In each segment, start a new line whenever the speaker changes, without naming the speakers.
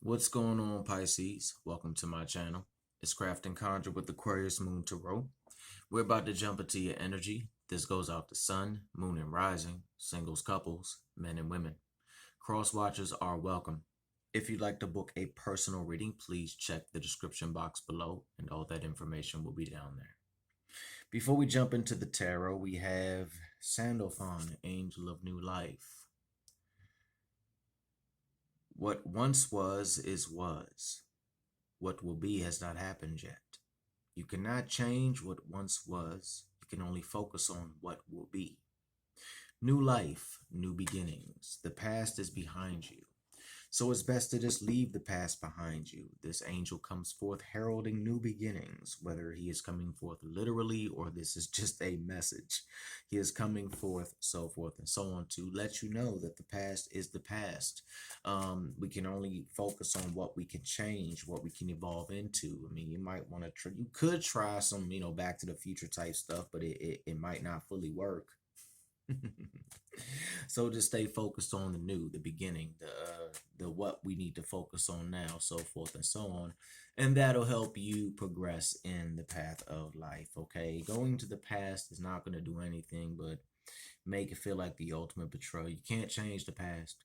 What's going on, Pisces? Welcome to my channel. It's Craft and Conjure with Aquarius Moon Tarot. We're about to jump into your energy. This goes out to Sun, Moon, and Rising, singles, couples, men and women. Cross watchers are welcome. If you'd like to book a personal reading, please check the description box below, and all that information will be down there. Before we jump into the tarot, we have Sandalphon, Angel of New Life. What once was is was. What will be has not happened yet. You cannot change what once was. You can only focus on what will be. New life, new beginnings. The past is behind you. So it's best to just leave the past behind you. This angel comes forth heralding new beginnings, whether he is coming forth literally or this is just a message. He is coming forth, so forth and so on, to let you know that the past is the past. We can only focus on what we can change, what we can evolve into. I mean, you might want to you could try some, Back to the Future type stuff, but it might not fully work. So just stay focused on the new, the beginning, the what we need to focus on now, so forth and so on, and that'll help you progress in the path of life. Okay, going to the past is not going to do anything but make it feel like the ultimate betrayal. You can't change the past,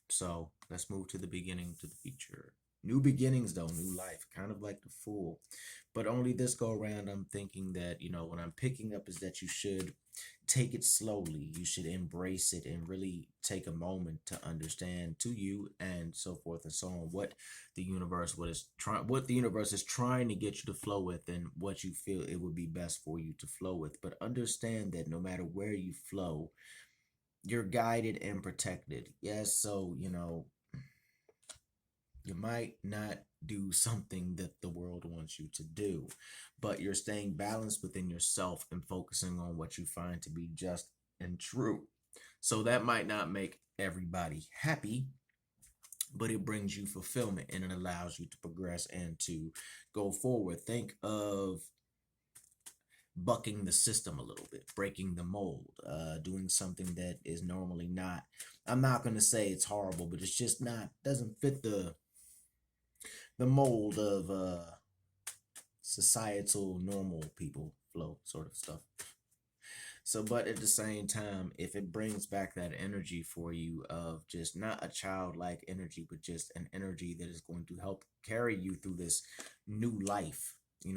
so let's move to the beginning, to the future. New beginnings, though, new life, kind of like the Fool. But only this go around, I'm thinking that, what I'm picking up is that you should take it slowly. You should embrace it and really take a moment to understand to you and so forth and so on what the universe is trying to get you to flow with and what you feel it would be best for you to flow with. But understand that no matter where you flow, you're guided and protected. Yes, so you might not do something that the world wants you to do, but you're staying balanced within yourself and focusing on what you find to be just and true. So that might not make everybody happy, but it brings you fulfillment and it allows you to progress and to go forward. Think of bucking the system a little bit, breaking the mold, doing something that is normally not. I'm not going to say it's horrible, but it's just not, doesn't fit the mold of societal normal people flow sort of stuff. So, but at the same time, if it brings back that energy for you of just not a childlike energy, but just an energy that is going to help carry you through this new life,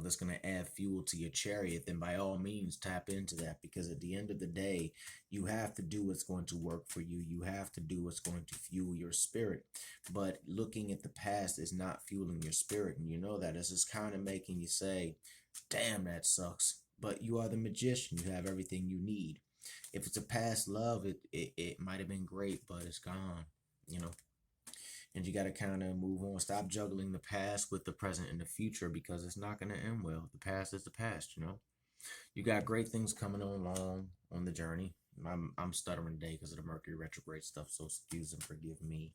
that's going to add fuel to your chariot, then by all means tap into that, because at the end of the day, you have to do what's going to work for you. You have to do what's going to fuel your spirit. But looking at the past is not fueling your spirit. And you know that. It's just kind of making you say, damn, that sucks. But you are the magician. You have everything you need. If it's a past love, it might have been great, but it's gone, you know. And you got to kind of move on. Stop juggling the past with the present and the future, because it's not going to end well. The past is the past. You got great things coming along on the journey. I'm stuttering today because of the Mercury retrograde stuff, so excuse and forgive me.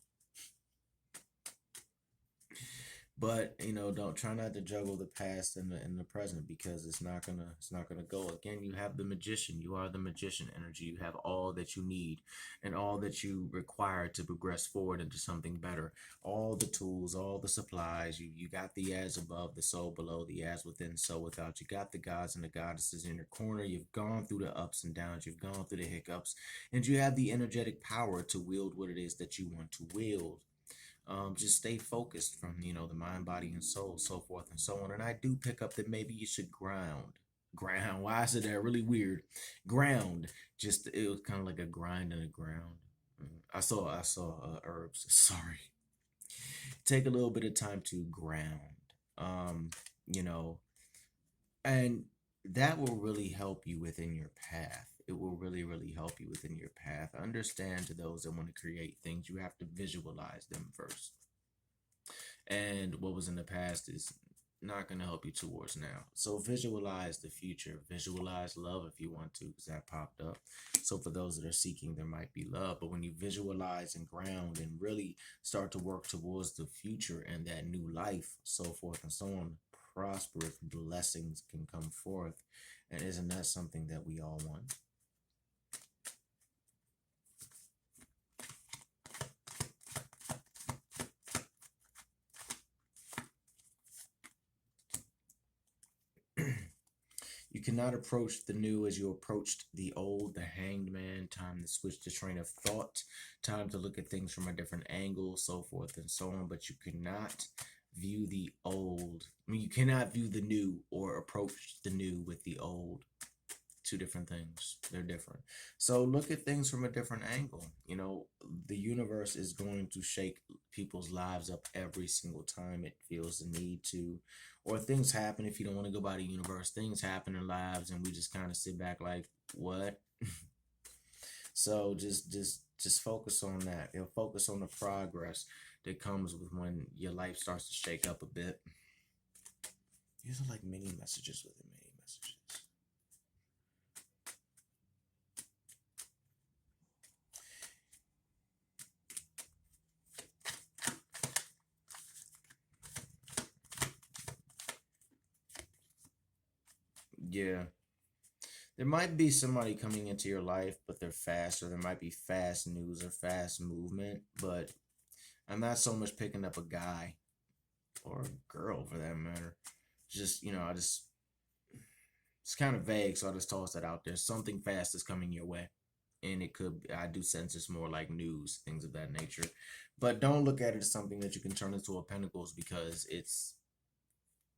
But don't try not to juggle the past and the present, because it's not gonna go. Again, you have the magician. You are the magician energy. You have all that you need and all that you require to progress forward into something better. All the tools, all the supplies. You got the as above, the soul below, the as within, so without. You got the gods and the goddesses in your corner. You've gone through the ups and downs. You've gone through the hiccups, and you have the energetic power to wield what it is that you want to wield. Just stay focused from the mind, body, and soul, so forth and so on. And I do pick up that maybe you should ground. Why is it that really weird? Ground. Just it was kind of like a grind in the ground. I saw herbs. Sorry. Take a little bit of time to ground. Um, you know, and that will really help you within your path. It will really, really help you within your path. Understand, to those that want to create things, you have to visualize them first. And what was in the past is not going to help you towards now. So visualize the future. Visualize love if you want to, because that popped up. So for those that are seeking, there might be love. But when you visualize and ground and really start to work towards the future and that new life, so forth and so on, prosperous blessings can come forth. And isn't that something that we all want? cannot approach the new as you approached the old, the hanged man. Time to switch the train of thought. Time to look at things from a different angle, so forth and so on. But you cannot view the old. I mean, you cannot view the new or approach the new with the old. Two different things. They're different. So look at things from a different angle. You know, the universe is going to shake people's lives up every single time it feels the need to. Or things happen, if you don't want to go by the universe, things happen in lives and we just kind of sit back like, what? So just focus on that. You know, focus on the progress that comes with when your life starts to shake up a bit. These are like mini messages within mini messages. Yeah. There might be somebody coming into your life, but they're fast, or there might be fast news or fast movement. But I'm not so much picking up a guy or a girl for that matter. Just, it's kind of vague, so I just toss that out there. Something fast is coming your way. And it could, I do sense it's more like news, things of that nature. But don't look at it as something that you can turn into a pentacles because it's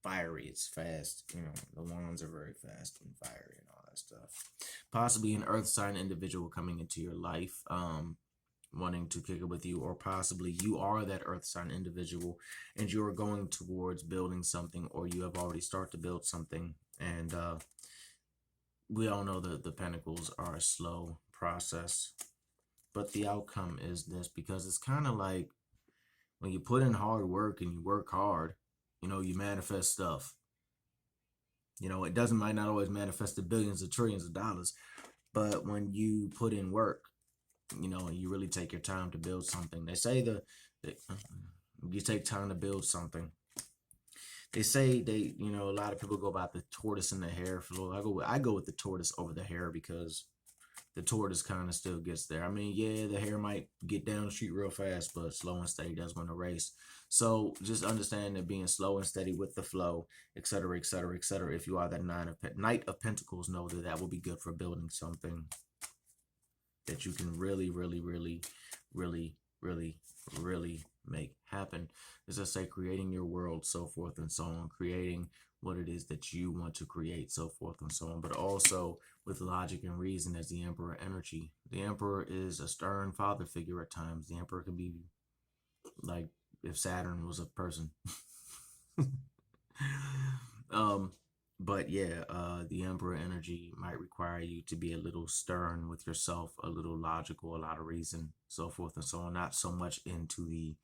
fiery, it's fast. You know, the wands are very fast and fiery and all that stuff. Possibly an earth sign individual coming into your life, wanting to kick it with you, or possibly you are that earth sign individual and you're going towards building something, or you have already started to build something. And we all know that the pentacles are a slow process, but the outcome is this, because it's kind of like when you put in hard work and you work hard, you know, you manifest stuff. You know, it doesn't, might not always manifest the billions or trillions of dollars, but when you put in work, you know, and you really take your time to build something. They say the you take time to build something. They say you know, a lot of people go about the tortoise and the hare. I go with the tortoise over the hare because the tortoise kind of still gets there. I mean, yeah, the hare might get down the street real fast, but slow and steady does win a race. So just understand that being slow and steady with the flow, etc., etc., etc. If you are that Knight of Pentacles, know that that will be good for building something that you can really, really, really, really, really, really make happen. As I say, creating your world, so forth and so on, creating what it is that you want to create, so forth and so on, but also with logic and reason as the Emperor energy. The Emperor is a stern father figure at times. The Emperor can be like if Saturn was a person. um, but yeah, the Emperor energy might require you to be a little stern with yourself, a little logical, a lot of reason, so forth and so on. Not so much into the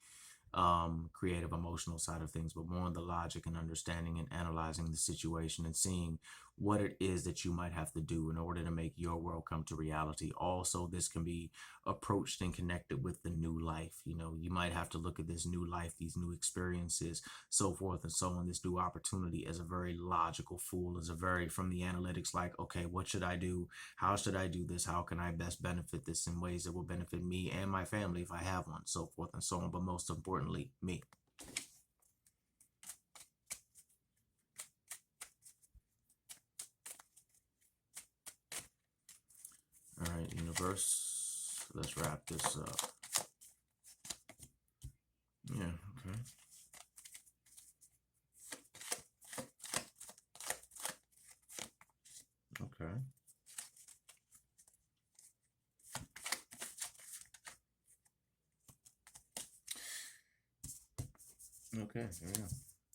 creative emotional side of things, but more on the logic and understanding and analyzing the situation and seeing what it is that you might have to do in order to make your world come to reality. Also, this can be approached and connected with the new life. You know, you might have to look at this new life, these new experiences, so forth and so on, this new opportunity as a very logical fool, as a very, from the analytics, like, okay, what should I do? How should I do this? How can I best benefit this in ways that will benefit me and my family if I have one, so forth and so on, but most importantly, me. All right, universe, let's wrap this up. Yeah, okay. Okay. Okay, yeah.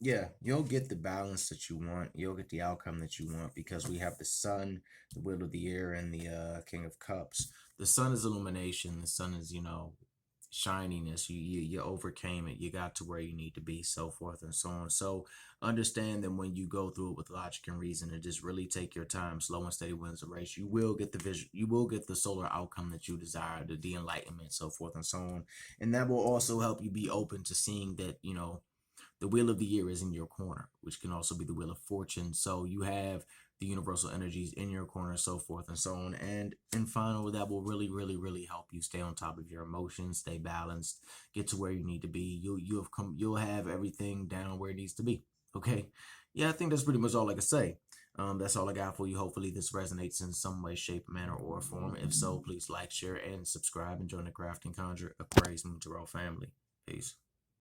Yeah, you'll get the balance that you want. You'll get the outcome that you want because we have the sun, the wheel of the year, and the king of cups. The sun is illumination. The sun is, you know, shininess. You overcame it. You got to where you need to be, so forth and so on. So understand that when you go through it with logic and reason and just really take your time, slow and steady wins the race, you will get the vision, you will get the solar outcome that you desire, the enlightenment, so forth and so on. And that will also help you be open to seeing that, you know, the wheel of the year is in your corner, which can also be the wheel of fortune. So you have the universal energies in your corner, so forth and so on. And in final, that will really, really, really help you stay on top of your emotions, stay balanced, get to where you need to be. You'll have everything down where it needs to be. Okay. Yeah, I think that's pretty much all I can say. That's all I got for you. Hopefully, this resonates in some way, shape, manner, or form. If so, please like, share, and subscribe, and join the Craft and Conjure Aquarius Moon Tarot family. Peace.